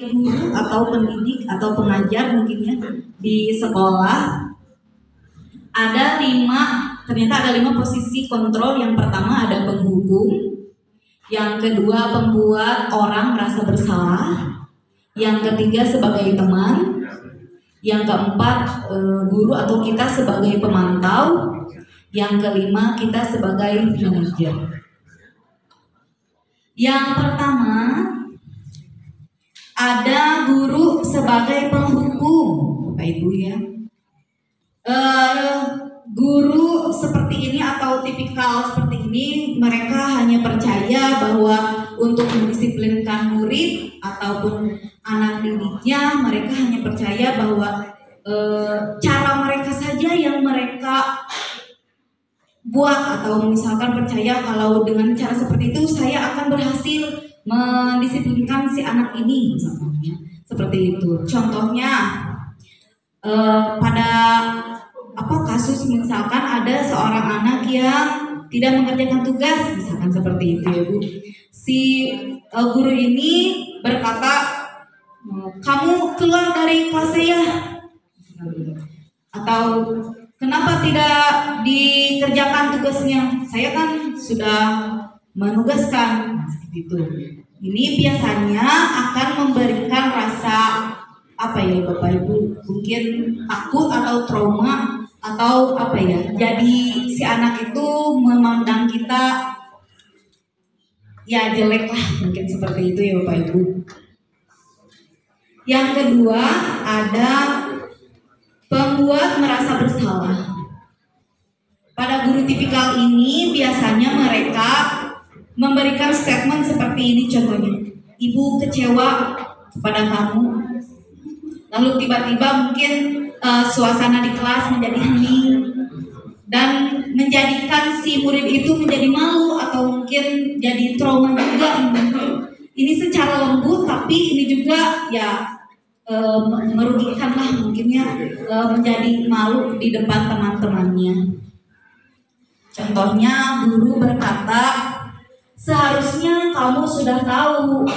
guru atau pendidik atau pengajar mungkinnya di sekolah ternyata ada 5 posisi kontrol. Yang pertama ada penghukum, yang kedua pembuat orang merasa bersalah, yang ketiga sebagai teman, yang keempat guru atau kita sebagai pemantau, yang kelima kita sebagai manajer. Yang pertama ada guru sebagai penghukum, Bapak Ibu ya. Guru seperti ini atau tipikal seperti ini, mereka hanya percaya bahwa untuk mendisiplinkan murid ataupun anak didiknya, mereka hanya percaya bahwa cara mereka saja yang mereka buat, atau misalkan percaya kalau dengan cara seperti itu saya akan berhasil mendisiplinkan si anak ini, misalnya seperti itu. Contohnya pada kasus misalkan ada seorang anak yang tidak mengerjakan tugas, misalkan seperti itu ya Bu. Si guru ini berkata, kamu keluar dari kelas saya, atau kenapa tidak dikerjakan tugasnya, saya kan sudah menugaskan, seperti itu. Ini biasanya akan memberikan rasa Bapak Ibu, mungkin takut atau trauma atau jadi si anak itu memandang kita ya jelek lah, mungkin seperti itu ya Bapak Ibu. Yang kedua ada pembuat merasa bersalah. Pada guru tipikal ini biasanya mereka memberikan statement seperti ini, contohnya, ibu kecewa kepada kamu, lalu tiba-tiba mungkin suasana di kelas menjadi hening dan menjadikan si murid itu menjadi malu atau mungkin jadi trauma juga. Ini secara lembut, tapi ini juga ya merugikan lah mungkinnya, menjadi malu di depan teman-temannya. Contohnya guru berkata, seharusnya kamu sudah tahu,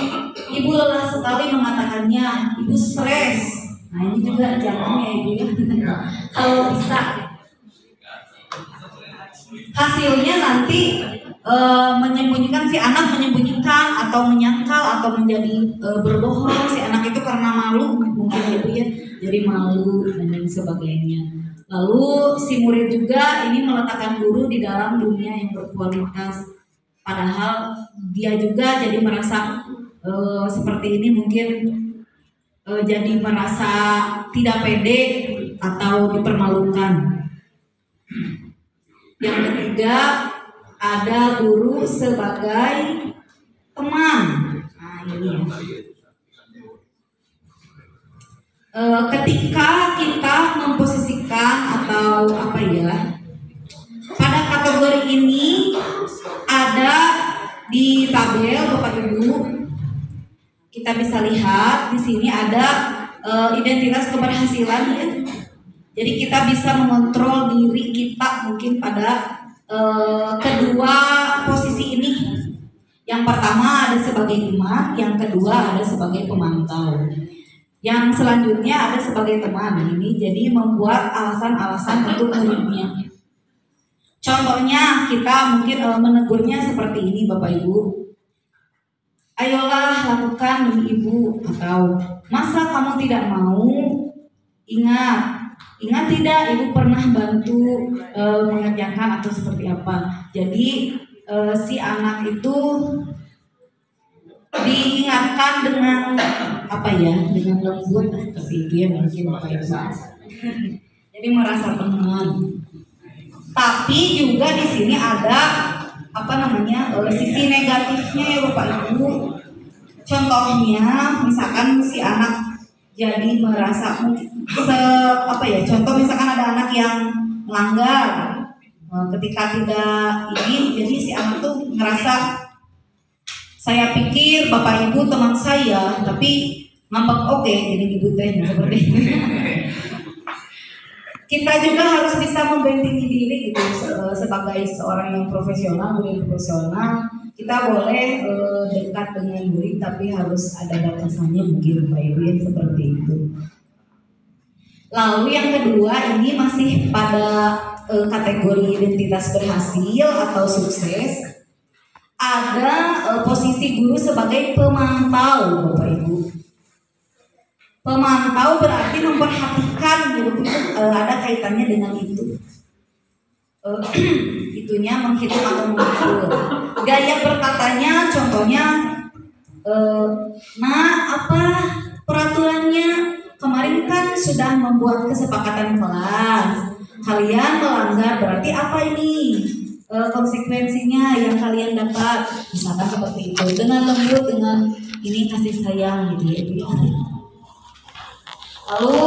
ibu lelah sekali mengatakannya, ibu stres. Nah ini juga jangan ya ibu ya. Kalau bisa, hasilnya nanti menyembunyikan, si anak menyembunyikan atau menyangkal atau menjadi berbohong si anak itu karena malu, mungkin ibu ya, jadi malu dan lain sebagainya. Lalu si murid juga ini meletakkan guru di dalam dunia yang berkualitas, padahal dia juga jadi merasa seperti ini, mungkin jadi merasa tidak pede atau dipermalukan. Yang ketiga ada guru sebagai teman. Nah ini ya. Ketika kita memposisikan atau pada kategori ini ada di tabel Bapak Ibu, kita bisa lihat di sini ada identitas keberhasilan ya. Jadi kita bisa mengontrol diri kita mungkin pada kedua posisi ini. Yang pertama ada sebagai teman, yang kedua ada sebagai pemantau. Yang selanjutnya ada sebagai teman. Ini jadi membuat alasan-alasan untuk muridnya. Contohnya kita mungkin menegurnya seperti ini Bapak Ibu. Ayolah lakukan demi ibu, atau masa kamu tidak mau? Ingat tidak ibu pernah bantu mengerjakan atau seperti apa. Jadi si anak itu diingatkan dengan dengan lembut seperti itu ya, mungkin Bapak Ibu. Jadi merasa teman. Tapi juga di sini ada sisi negatifnya ya Bapak Ibu. Contohnya misalkan si anak jadi merasa contoh misalkan ada anak yang melanggar, ketika tidak ini, jadi si anak tuh ngerasa, saya pikir Bapak Ibu teman saya, tapi ngambek oke, jadi ibu teh seperti itu. kita juga harus bisa membentengi diri gitu sebagai seorang yang profesional, murid profesional. Kita boleh dekat dengan murid tapi harus ada batasannya mungkin Pak Ibu ya, seperti itu. Lalu yang kedua ini masih pada kategori identitas berhasil atau sukses. Ada posisi guru sebagai pemantau Bapak Ibu. Pemantau berarti memperhatikan gitu, ada kaitannya dengan itu. Itunya menghitung atau mengukur. Gaya berkatanya contohnya, nah apa peraturannya? Kemarin kan sudah membuat kesepakatan kelas. Kalian melanggar berarti apa ini? Konsekuensinya yang kalian dapat. Misalkan seperti itu. Dengan lembut, dengan ini kasih sayang gitu ya. Lalu